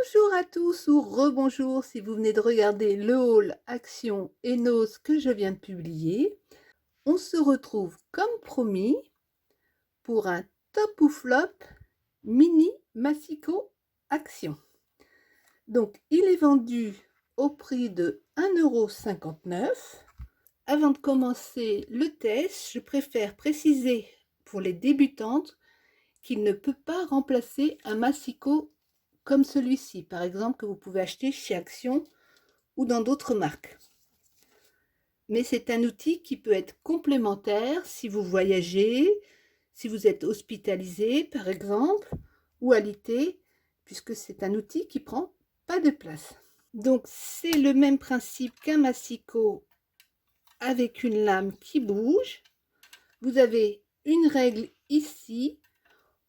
Bonjour à tous ou rebonjour si vous venez de regarder le haul Action Enos que je viens de publier. On se retrouve comme promis pour un top ou flop mini Massico Action. Donc il est vendu au prix de 1,59 €. Avant de commencer le test, je préfère préciser pour les débutantes qu'il ne peut pas remplacer un massicot comme celui-ci, par exemple, que vous pouvez acheter chez Action ou dans d'autres marques. Mais c'est un outil qui peut être complémentaire si vous voyagez, si vous êtes hospitalisé, par exemple, ou alité, puisque c'est un outil qui prend pas de place. Donc, c'est le même principe qu'un massicot avec une lame qui bouge. Vous avez une règle ici.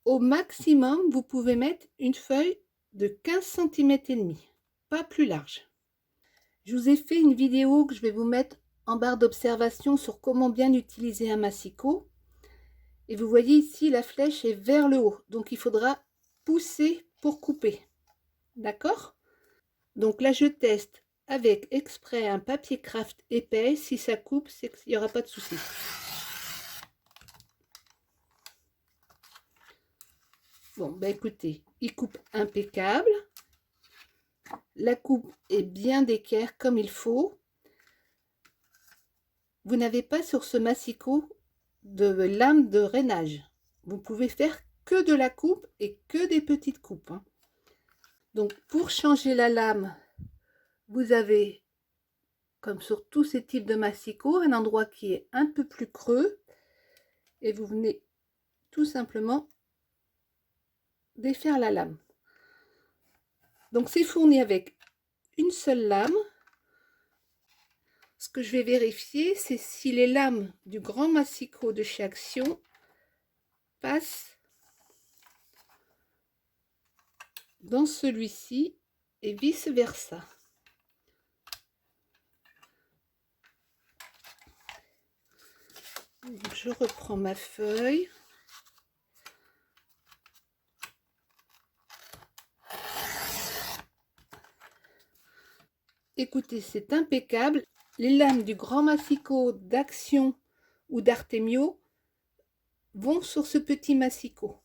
Au maximum, vous pouvez mettre une feuille de 15 cm et demi, pas plus large. Je vous ai fait une vidéo que je vais vous mettre en barre d'observation sur comment bien utiliser un massicot. Et vous voyez ici, la flèche est vers le haut, donc il faudra pousser pour couper. D'accord? Donc là, je teste avec exprès un papier craft épais. Si ça coupe, c'est qu'il n'y aura pas de souci. Bon, ben écoutez, il coupe impeccable. La coupe est bien d'équerre comme il faut. Vous n'avez pas sur ce massicot de lame de rainage. Vous pouvez faire que de la coupe et que des petites coupes. Donc pour changer la lame, vous avez, comme sur tous ces types de massicots, un endroit qui est un peu plus creux. Et vous venez tout simplement défaire la lame. Donc c'est fourni avec une seule lame. Ce que je vais vérifier, c'est si les lames du grand massicot de chez Action passent dans celui-ci et vice versa. Donc, je reprends ma feuille. Écoutez, c'est impeccable. Les lames du grand massicot d'Action ou d'Artemio vont sur ce petit massicot.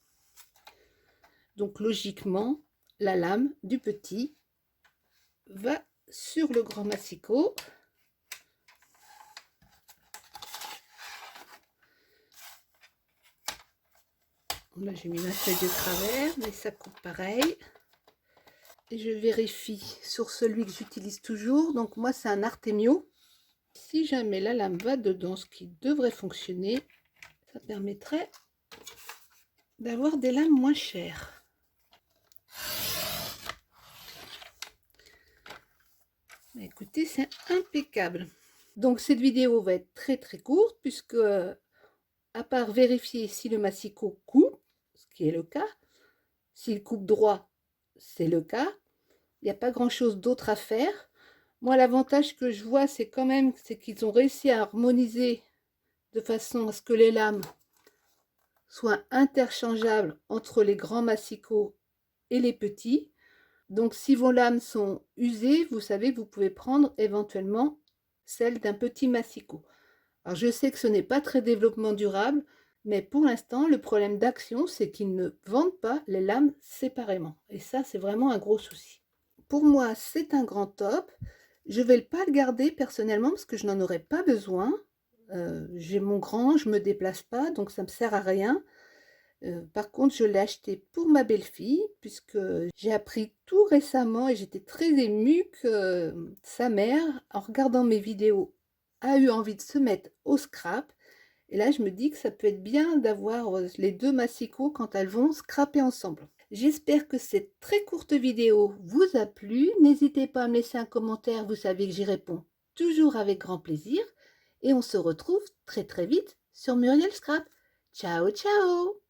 Donc logiquement, la lame du petit va sur le grand massicot. Là, j'ai mis ma feuille de travers, mais ça coupe pareil. Et je vérifie sur celui que j'utilise toujours. Donc moi, c'est un Artemio. Si jamais la lame va dedans, ce qui devrait fonctionner, ça permettrait d'avoir des lames moins chères. Écoutez, c'est impeccable. Donc cette vidéo va être très courte puisque, à part vérifier si le massicot coupe, ce qui est le cas, s'il coupe droit, c'est le cas, il n'y a pas grand chose d'autre à faire. Moi, l'avantage que je vois, c'est quand même qu'ils ont réussi à harmoniser de façon à ce que les lames soient interchangeables entre les grands massicots et les petits. Donc si vos lames sont usées, vous savez que vous pouvez prendre éventuellement celle d'un petit massicot. Alors je sais que ce n'est pas très développement durable, mais pour l'instant le problème d'Action, c'est qu'ils ne vendent pas les lames séparément. Et ça, c'est vraiment un gros souci. Pour moi, c'est un grand top. Je ne vais pas le garder personnellement parce que je n'en aurai pas besoin. J'ai mon grand, je ne me déplace pas, donc ça ne me sert à rien. Par contre, je l'ai acheté pour ma belle-fille, puisque j'ai appris tout récemment et j'étais très émue que sa mère, en regardant mes vidéos, a eu envie de se mettre au scrap. Et là, je me dis que ça peut être bien d'avoir les deux massicots quand elles vont scraper ensemble. J'espère que cette très courte vidéo vous a plu. N'hésitez pas à me laisser un commentaire, vous savez que j'y réponds toujours avec grand plaisir. Et on se retrouve très vite sur Muriel Scrap. Ciao, ciao!